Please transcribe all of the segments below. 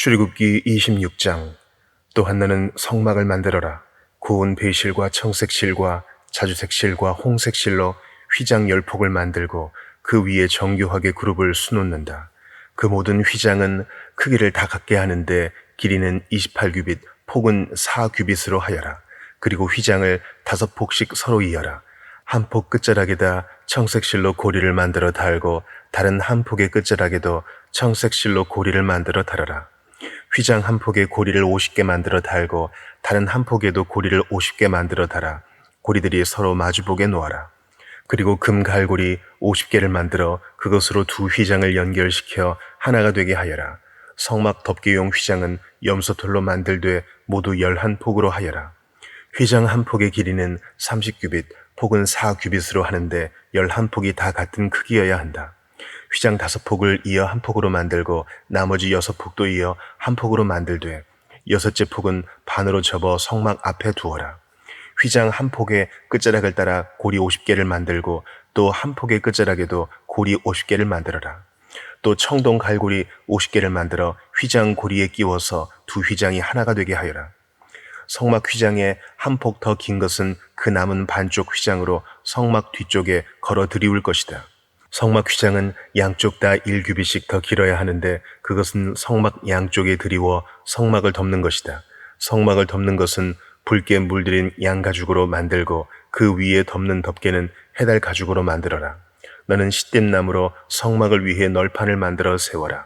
출애굽기 26장. 또한 너는 성막을 만들어라. 고운 배실과 청색실과 자주색실과 홍색실로 휘장 10폭을 만들고 그 위에 정교하게 그룹을 수놓는다. 그 모든 휘장은 크기를 다 같게 하는데 길이는 28규빗, 폭은 4규빗으로 하여라. 그리고 휘장을 5폭씩 서로 이어라. 한 폭 끝자락에다 청색실로 고리를 만들어 달고 다른 한 폭의 끝자락에도 청색실로 고리를 만들어 달아라. 휘장 한 폭에 고리를 50개 만들어 달고 다른 한 폭에도 고리를 50개 만들어 달아 고리들이 서로 마주보게 놓아라. 그리고 금 갈고리 50개를 만들어 그것으로 두 휘장을 연결시켜 하나가 되게 하여라. 성막 덮개용 휘장은 염소털로 만들되 모두 11폭으로 하여라. 휘장 한 폭의 길이는 30규빗, 폭은 4규빗으로 하는데 11폭이 다 같은 크기여야 한다. 휘장 5폭을 이어 한 폭으로 만들고 나머지 6폭도 이어 한 폭으로 만들되 6째 폭은 반으로 접어 성막 앞에 두어라. 휘장 한 폭의 끝자락을 따라 고리 50개를 만들고 또 한 폭의 끝자락에도 고리 50개를 만들어라. 또 청동 갈고리 50개를 만들어 휘장 고리에 끼워서 두 휘장이 하나가 되게 하여라. 성막 휘장에 한 폭 더 긴 것은 그 남은 반쪽 휘장으로 성막 뒤쪽에 걸어 들이울 것이다. 성막 휘장은 양쪽 다 1규빗씩 더 길어야 하는데 그것은 성막 양쪽에 들이워 성막을 덮는 것이다. 성막을 덮는 것은 붉게 물들인 양가죽으로 만들고 그 위에 덮는 덮개는 해달 가죽으로 만들어라. 너는 시뗀나무로 성막을 위해 널판을 만들어 세워라.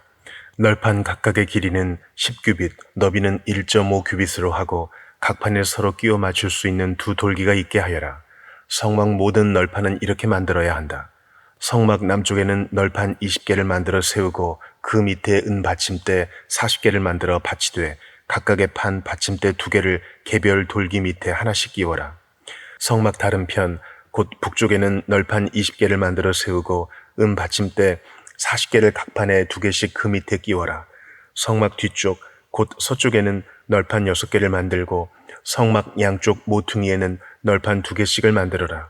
널판 각각의 길이는 10규빗, 너비는 1.5규빗으로 하고 각 판에 서로 끼워 맞출 수 있는 두 돌기가 있게 하여라. 성막 모든 널판은 이렇게 만들어야 한다. 성막 남쪽에는 널판 20개를 만들어 세우고 그 밑에 은 받침대 40개를 만들어 받치되 각각의 판 받침대 2개를 개별 돌기 밑에 하나씩 끼워라. 성막 다른 편 곧 북쪽에는 널판 20개를 만들어 세우고 은 받침대 40개를 각 판에 2개씩 그 밑에 끼워라. 성막 뒤쪽 곧 서쪽에는 널판 6개를 만들고 성막 양쪽 모퉁이에는 널판 2개씩을 만들어라.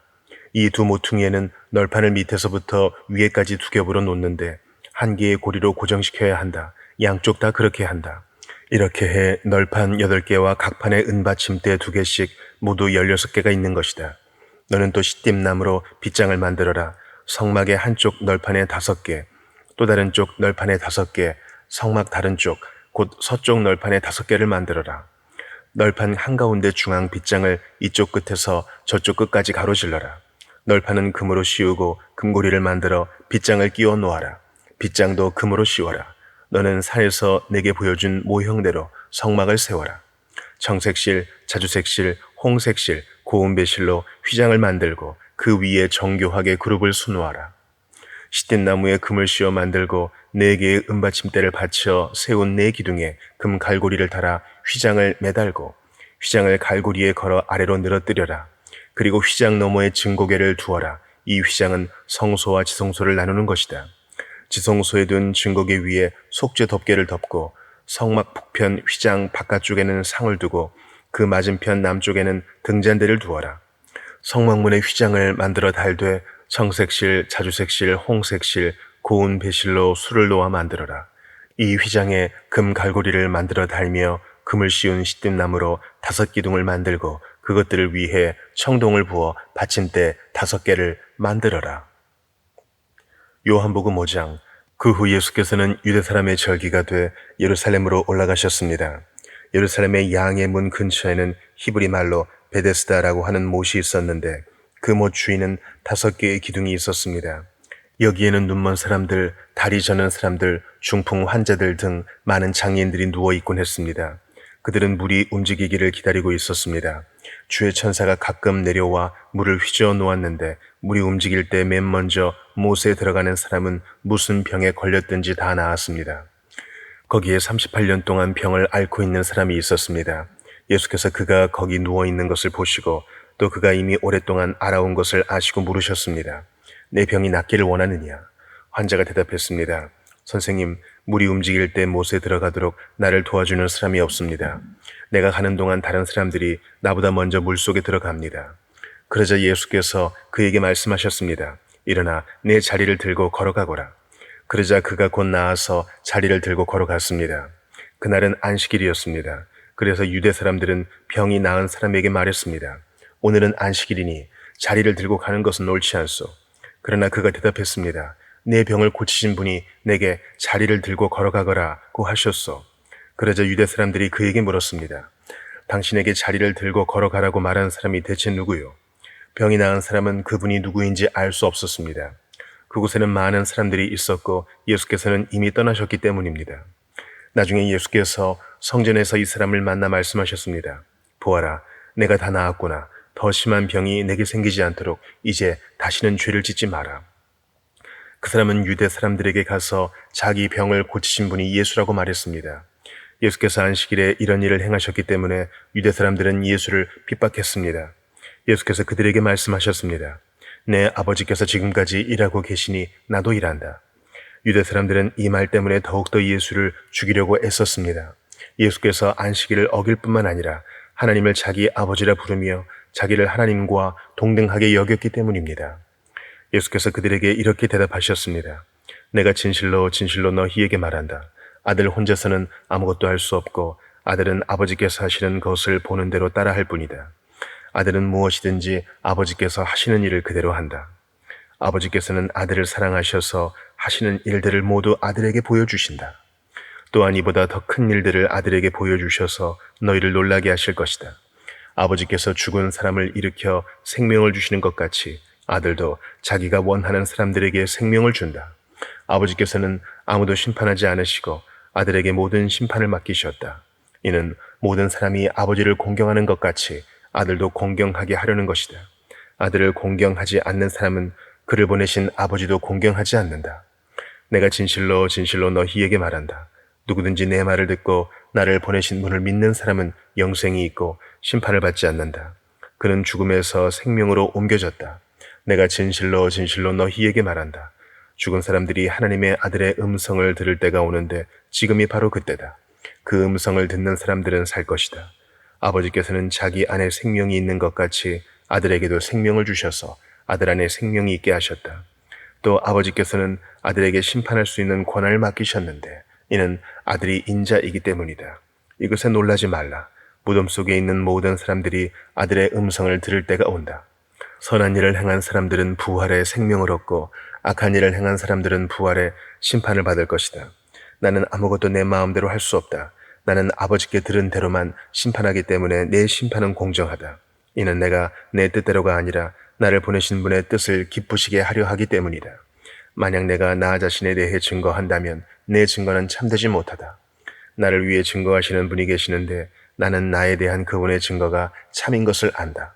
이 두 모퉁이에는 널판을 밑에서부터 위에까지 2겹으로 놓는데 한 개의 고리로 고정시켜야 한다. 양쪽 다 그렇게 한다. 이렇게 해 널판 8개와 각 판에 은받침대 2개씩 모두 16개가 있는 것이다. 너는 또 시뗀나무로 빗장을 만들어라. 성막의 한쪽 널판에 5개, 또 다른 쪽 널판에 5개, 성막 다른 쪽, 곧 서쪽 널판에 5개를 만들어라. 널판 한가운데 중앙 빗장을 이쪽 끝에서 저쪽 끝까지 가로질러라. 널판은 금으로 씌우고 금고리를 만들어 빗장을 끼워 놓아라. 빗장도 금으로 씌워라. 너는 산에서 내게 보여준 모형대로 성막을 세워라. 청색실, 자주색실, 홍색실, 고운 배실로 휘장을 만들고 그 위에 정교하게 그룹을 수놓아라. 시뗀나무에 금을 씌워 만들고 4개의 은받침대를 받쳐 세운 4기둥에 금 갈고리를 달아 휘장을 매달고 휘장을 갈고리에 걸어 아래로 늘어뜨려라. 그리고 휘장 너머에 증거궤를 두어라. 이 휘장은 성소와 지성소를 나누는 것이다. 지성소에 둔 증거궤 위에 속죄 덮개를 덮고 성막 북편 휘장 바깥쪽에는 상을 두고 그 맞은편 남쪽에는 등잔대를 두어라. 성막문에 휘장을 만들어 달되 청색실, 자주색실, 홍색실, 고운 배실로 수를 놓아 만들어라. 이 휘장에 금 갈고리를 만들어 달며 금을 씌운 시뗀나무로 5기둥을 만들고 그것들을 위해 청동을 부어 받침대 5개를 만들어라. 요한복음 5장. 그 후 예수께서는 유대 사람의 절기가 돼 예루살렘으로 올라가셨습니다. 예루살렘의 양의 문 근처에는 히브리 말로 베데스다라고 하는 못이 있었는데 그 못 주위는 5개의 기둥이 있었습니다. 여기에는 눈먼 사람들, 다리 저는 사람들, 중풍 환자들 등 많은 장애인들이 누워 있곤 했습니다. 그들은 물이 움직이기를 기다리고 있었습니다. 주의 천사가 가끔 내려와 물을 휘저어 놓았는데 물이 움직일 때 맨 먼저 못에 들어가는 사람은 무슨 병에 걸렸든지 다 나았습니다. 거기에 38년 동안 병을 앓고 있는 사람이 있었습니다. 예수께서 그가 거기 누워 있는 것을 보시고 또 그가 이미 오랫동안 앓아온 것을 아시고 물으셨습니다. 내 병이 낫기를 원하느냐? 환자가 대답했습니다. 선생님, 물이 움직일 때 못에 들어가도록 나를 도와주는 사람이 없습니다. 내가 가는 동안 다른 사람들이 나보다 먼저 물속에 들어갑니다. 그러자 예수께서 그에게 말씀하셨습니다. 일어나 내 자리를 들고 걸어가거라. 그러자 그가 곧 나아서 자리를 들고 걸어갔습니다. 그날은 안식일이었습니다. 그래서 유대 사람들은 병이 나은 사람에게 말했습니다. 오늘은 안식일이니 자리를 들고 가는 것은 옳지 않소. 그러나 그가 대답했습니다. 내 병을 고치신 분이 내게 자리를 들고 걸어가거라고 하셨소. 그러자 유대 사람들이 그에게 물었습니다. 당신에게 자리를 들고 걸어가라고 말한 사람이 대체 누구요? 병이 나은 사람은 그분이 누구인지 알 수 없었습니다. 그곳에는 많은 사람들이 있었고 예수께서는 이미 떠나셨기 때문입니다. 나중에 예수께서 성전에서 이 사람을 만나 말씀하셨습니다. 보아라, 내가 다 나았구나. 더 심한 병이 내게 생기지 않도록 이제 다시는 죄를 짓지 마라. 그 사람은 유대 사람들에게 가서 자기 병을 고치신 분이 예수라고 말했습니다. 예수께서 안식일에 이런 일을 행하셨기 때문에 유대 사람들은 예수를 핍박했습니다. 예수께서 그들에게 말씀하셨습니다. 내 아버지께서 지금까지 일하고 계시니 나도 일한다. 유대 사람들은 이 말 때문에 더욱더 예수를 죽이려고 애썼습니다. 예수께서 안식일을 어길 뿐만 아니라 하나님을 자기 아버지라 부르며 자기를 하나님과 동등하게 여겼기 때문입니다. 예수께서 그들에게 이렇게 대답하셨습니다. 내가 진실로 진실로 너희에게 말한다. 아들 혼자서는 아무것도 할 수 없고 아들은 아버지께서 하시는 것을 보는 대로 따라할 뿐이다. 아들은 무엇이든지 아버지께서 하시는 일을 그대로 한다. 아버지께서는 아들을 사랑하셔서 하시는 일들을 모두 아들에게 보여주신다. 또한 이보다 더 큰 일들을 아들에게 보여주셔서 너희를 놀라게 하실 것이다. 아버지께서 죽은 사람을 일으켜 생명을 주시는 것 같이 아들도 자기가 원하는 사람들에게 생명을 준다. 아버지께서는 아무도 심판하지 않으시고 아들에게 모든 심판을 맡기셨다. 이는 모든 사람이 아버지를 공경하는 것 같이 아들도 공경하게 하려는 것이다. 아들을 공경하지 않는 사람은 그를 보내신 아버지도 공경하지 않는다. 내가 진실로 진실로 너희에게 말한다. 누구든지 내 말을 듣고 나를 보내신 분을 믿는 사람은 영생이 있고 심판을 받지 않는다. 그는 죽음에서 생명으로 옮겨졌다. 내가 진실로 진실로 너희에게 말한다. 죽은 사람들이 하나님의 아들의 음성을 들을 때가 오는데 지금이 바로 그때다. 그 음성을 듣는 사람들은 살 것이다. 아버지께서는 자기 안에 생명이 있는 것 같이 아들에게도 생명을 주셔서 아들 안에 생명이 있게 하셨다. 또 아버지께서는 아들에게 심판할 수 있는 권한을 맡기셨는데 이는 아들이 인자이기 때문이다. 이것에 놀라지 말라. 무덤 속에 있는 모든 사람들이 아들의 음성을 들을 때가 온다. 선한 일을 행한 사람들은 부활에 생명을 얻고 악한 일을 행한 사람들은 부활에 심판을 받을 것이다. 나는 아무것도 내 마음대로 할 수 없다. 나는 아버지께 들은 대로만 심판하기 때문에 내 심판은 공정하다. 이는 내가 내 뜻대로가 아니라 나를 보내신 분의 뜻을 기쁘시게 하려 하기 때문이다. 만약 내가 나 자신에 대해 증거한다면 내 증거는 참되지 못하다. 나를 위해 증거하시는 분이 계시는데 나는 나에 대한 그분의 증거가 참인 것을 안다.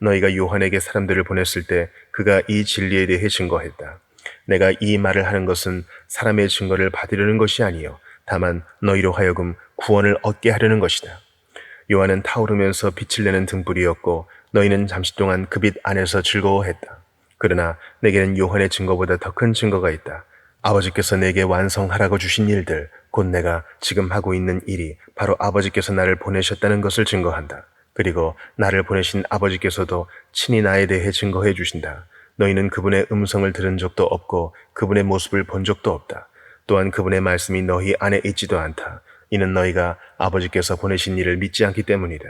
너희가 요한에게 사람들을 보냈을 때 그가 이 진리에 대해 증거했다. 내가 이 말을 하는 것은 사람의 증거를 받으려는 것이 아니요 다만 너희로 하여금 구원을 얻게 하려는 것이다. 요한은 타오르면서 빛을 내는 등불이었고 너희는 잠시 동안 그 빛 안에서 즐거워했다. 그러나 내게는 요한의 증거보다 더 큰 증거가 있다. 아버지께서 내게 완성하라고 주신 일들, 곧 내가 지금 하고 있는 일이 바로 아버지께서 나를 보내셨다는 것을 증거한다. 그리고 나를 보내신 아버지께서도 친히 나에 대해 증거해 주신다. 너희는 그분의 음성을 들은 적도 없고 그분의 모습을 본 적도 없다. 또한 그분의 말씀이 너희 안에 있지도 않다. 이는 너희가 아버지께서 보내신 이를 믿지 않기 때문이다.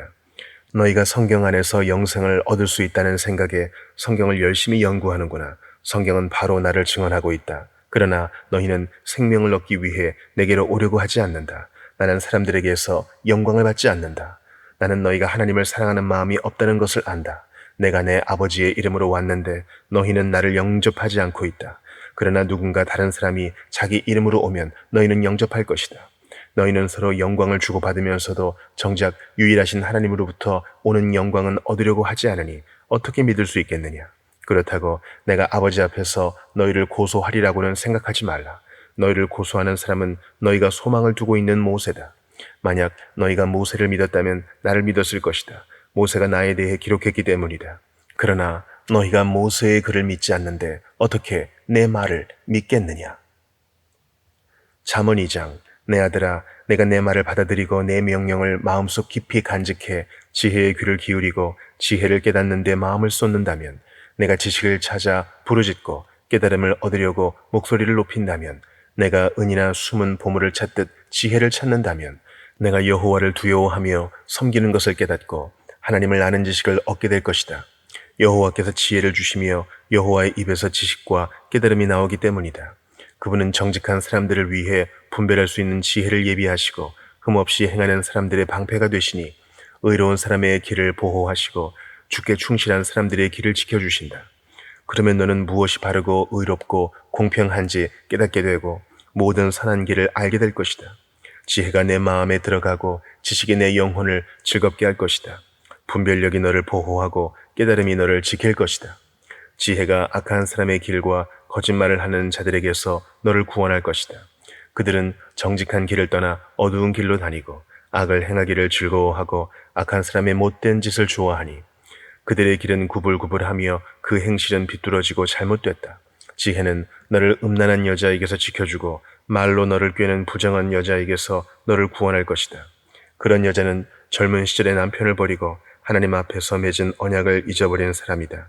너희가 성경 안에서 영생을 얻을 수 있다는 생각에 성경을 열심히 연구하는구나. 성경은 바로 나를 증언하고 있다. 그러나 너희는 생명을 얻기 위해 내게로 오려고 하지 않는다. 나는 사람들에게서 영광을 받지 않는다. 나는 너희가 하나님을 사랑하는 마음이 없다는 것을 안다. 내가 내 아버지의 이름으로 왔는데 너희는 나를 영접하지 않고 있다. 그러나 누군가 다른 사람이 자기 이름으로 오면 너희는 영접할 것이다. 너희는 서로 영광을 주고받으면서도 정작 유일하신 하나님으로부터 오는 영광은 얻으려고 하지 않으니 어떻게 믿을 수 있겠느냐. 그렇다고 내가 아버지 앞에서 너희를 고소하리라고는 생각하지 말라. 너희를 고소하는 사람은 너희가 소망을 두고 있는 모세다. 만약 너희가 모세를 믿었다면 나를 믿었을 것이다. 모세가 나에 대해 기록했기 때문이다. 그러나 너희가 모세의 글을 믿지 않는데 어떻게 내 말을 믿겠느냐. 잠언 2장. 내 아들아, 내가 내 말을 받아들이고 내 명령을 마음속 깊이 간직해 지혜의 귀를 기울이고 지혜를 깨닫는 데 마음을 쏟는다면, 내가 지식을 찾아 부르짖고 깨달음을 얻으려고 목소리를 높인다면, 내가 은이나 숨은 보물을 찾듯 지혜를 찾는다면 내가 여호와를 두려워하며 섬기는 것을 깨닫고 하나님을 아는 지식을 얻게 될 것이다. 여호와께서 지혜를 주시며 여호와의 입에서 지식과 깨달음이 나오기 때문이다. 그분은 정직한 사람들을 위해 분별할 수 있는 지혜를 예비하시고 흠없이 행하는 사람들의 방패가 되시니 의로운 사람의 길을 보호하시고 주께 충실한 사람들의 길을 지켜주신다. 그러면 너는 무엇이 바르고 의롭고 공평한지 깨닫게 되고 모든 선한 길을 알게 될 것이다. 지혜가 내 마음에 들어가고 지식이 내 영혼을 즐겁게 할 것이다. 분별력이 너를 보호하고 깨달음이 너를 지킬 것이다. 지혜가 악한 사람의 길과 거짓말을 하는 자들에게서 너를 구원할 것이다. 그들은 정직한 길을 떠나 어두운 길로 다니고 악을 행하기를 즐거워하고 악한 사람의 못된 짓을 좋아하니 그들의 길은 구불구불하며 그 행실은 비뚤어지고 잘못됐다. 지혜는 너를 음란한 여자에게서 지켜주고 말로 너를 꿰는 부정한 여자에게서 너를 구원할 것이다. 그런 여자는 젊은 시절에 남편을 버리고 하나님 앞에서 맺은 언약을 잊어버린 사람이다.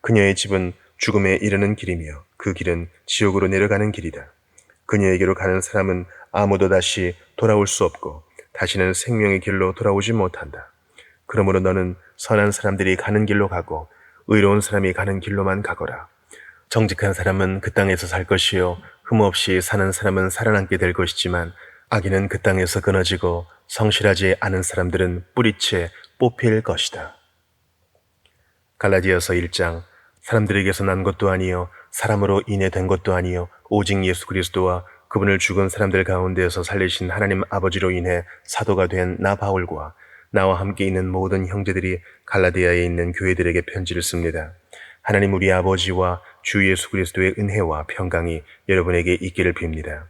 그녀의 집은 죽음에 이르는 길이며 그 길은 지옥으로 내려가는 길이다. 그녀에게로 가는 사람은 아무도 다시 돌아올 수 없고 다시는 생명의 길로 돌아오지 못한다. 그러므로 너는 선한 사람들이 가는 길로 가고 의로운 사람이 가는 길로만 가거라. 정직한 사람은 그 땅에서 살 것이요 흠없이 사는 사람은 살아남게 될 것이지만 악인은 그 땅에서 끊어지고 성실하지 않은 사람들은 뿌리채 뽑힐 것이다. 갈라디아서 1장. 사람들에게서 난 것도 아니요 사람으로 인해 된 것도 아니요 오직 예수 그리스도와 그분을 죽은 사람들 가운데에서 살리신 하나님 아버지로 인해 사도가 된 나 바울과 나와 함께 있는 모든 형제들이 갈라디아에 있는 교회들에게 편지를 씁니다. 하나님 우리 아버지와 주 예수 그리스도의 은혜와 평강이 여러분에게 있기를 빕니다.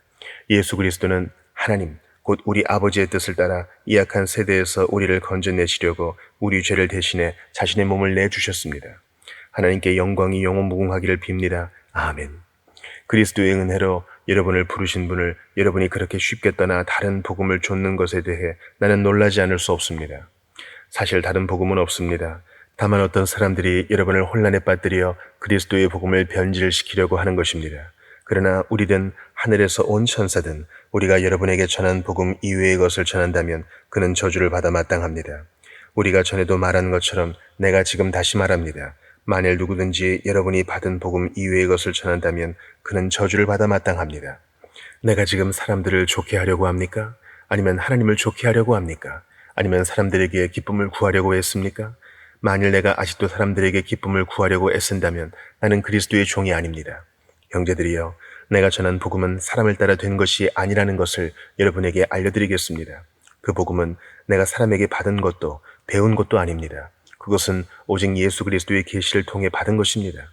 예수 그리스도는 하나님 곧 우리 아버지의 뜻을 따라 이 악한 세대에서 우리를 건져내시려고 우리 죄를 대신해 자신의 몸을 내주셨습니다. 하나님께 영광이 영원무궁하기를 빕니다. 아멘. 그리스도의 은혜로 여러분을 부르신 분을 여러분이 그렇게 쉽게 떠나 다른 복음을 좇는 것에 대해 나는 놀라지 않을 수 없습니다. 사실 다른 복음은 없습니다. 다만 어떤 사람들이 여러분을 혼란에 빠뜨려 그리스도의 복음을 변질시키려고 하는 것입니다. 그러나 우리든 하늘에서 온 천사든 우리가 여러분에게 전한 복음 이외의 것을 전한다면 그는 저주를 받아 마땅합니다. 우리가 전에도 말한 것처럼 내가 지금 다시 말합니다. 만일 누구든지 여러분이 받은 복음 이외의 것을 전한다면 그는 저주를 받아 마땅합니다. 내가 지금 사람들을 좋게 하려고 합니까? 아니면 하나님을 좋게 하려고 합니까? 아니면 사람들에게 기쁨을 구하려고 했습니까? 만일 내가 아직도 사람들에게 기쁨을 구하려고 애쓴다면 나는 그리스도의 종이 아닙니다. 형제들이여, 내가 전한 복음은 사람을 따라 된 것이 아니라는 것을 여러분에게 알려드리겠습니다. 그 복음은 내가 사람에게 받은 것도 배운 것도 아닙니다. 그것은 오직 예수 그리스도의 계시를 통해 받은 것입니다.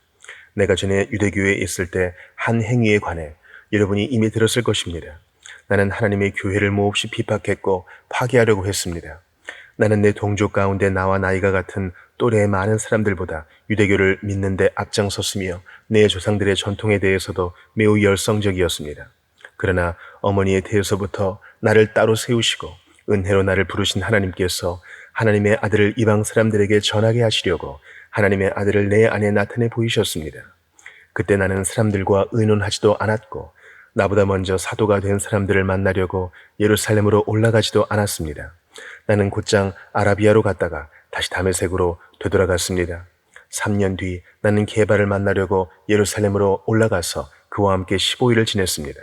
내가 전에 유대교회에 있을 때 한 행위에 관해 여러분이 이미 들었을 것입니다. 나는 하나님의 교회를 몹시 비판했고 파괴하려고 했습니다. 나는 내 동족 가운데 나와 나이가 같은 또래의 많은 사람들보다 유대교를 믿는데 앞장섰으며 내 조상들의 전통에 대해서도 매우 열성적이었습니다. 그러나 어머니의 태에서부터 나를 따로 세우시고 은혜로 나를 부르신 하나님께서 하나님의 아들을 이방 사람들에게 전하게 하시려고 하나님의 아들을 내 안에 나타내 보이셨습니다. 그때 나는 사람들과 의논하지도 않았고 나보다 먼저 사도가 된 사람들을 만나려고 예루살렘으로 올라가지도 않았습니다. 나는 곧장 아라비아로 갔다가 다시 다메섹으로 되돌아갔습니다. 3년 뒤 나는 게바를 만나려고 예루살렘으로 올라가서 그와 함께 15일을 지냈습니다.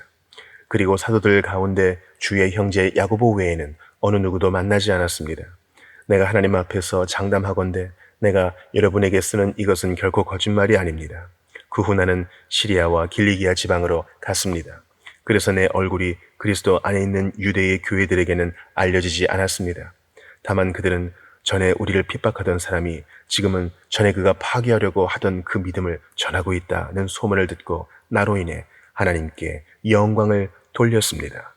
그리고 사도들 가운데 주의 형제 야고보 외에는 어느 누구도 만나지 않았습니다. 내가 하나님 앞에서 장담하건대 내가 여러분에게 쓰는 이것은 결코 거짓말이 아닙니다. 그 후 나는 시리아와 길리기아 지방으로 갔습니다. 그래서 내 얼굴이 그리스도 안에 있는 유대의 교회들에게는 알려지지 않았습니다. 다만 그들은 전에 우리를 핍박하던 사람이 지금은 전에 그가 파괴하려고 하던 그 믿음을 전하고 있다는 소문을 듣고 나로 인해 하나님께 영광을 돌렸습니다.